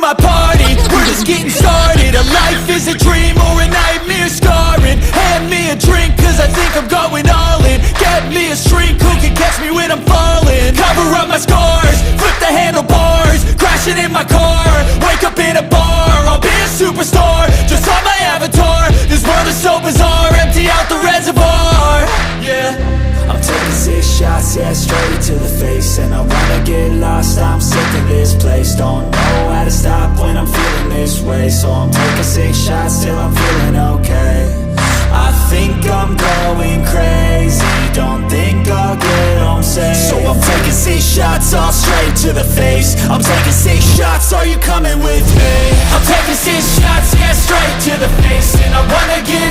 my party, we're just getting started. A life is a dream or a nightmare scarring. Hand me a drink cause I think I'm going all in. Get me a shrink who can catch me when I'm falling. Cover up my scars, flip the handlebars, crashing in my car, wake up in a bar. I'll be a superstar, just on my avatar. This world is so bizarre, empty out the reservoir. Yeah, I'm taking 6 shots, yeah, straight to the face. And I wanna get lost, I'm sick of this place. Don't know how to stop when I'm feeling this way. So I'm taking 6 shots till I'm feeling okay. I think I'm going crazy, don't think I'll get home safe. So I'm taking 6 shots, all straight to the face. I'm taking 6 shots, are you coming with me? I'm taking 6 shots, yeah, straight to the face. And I wanna get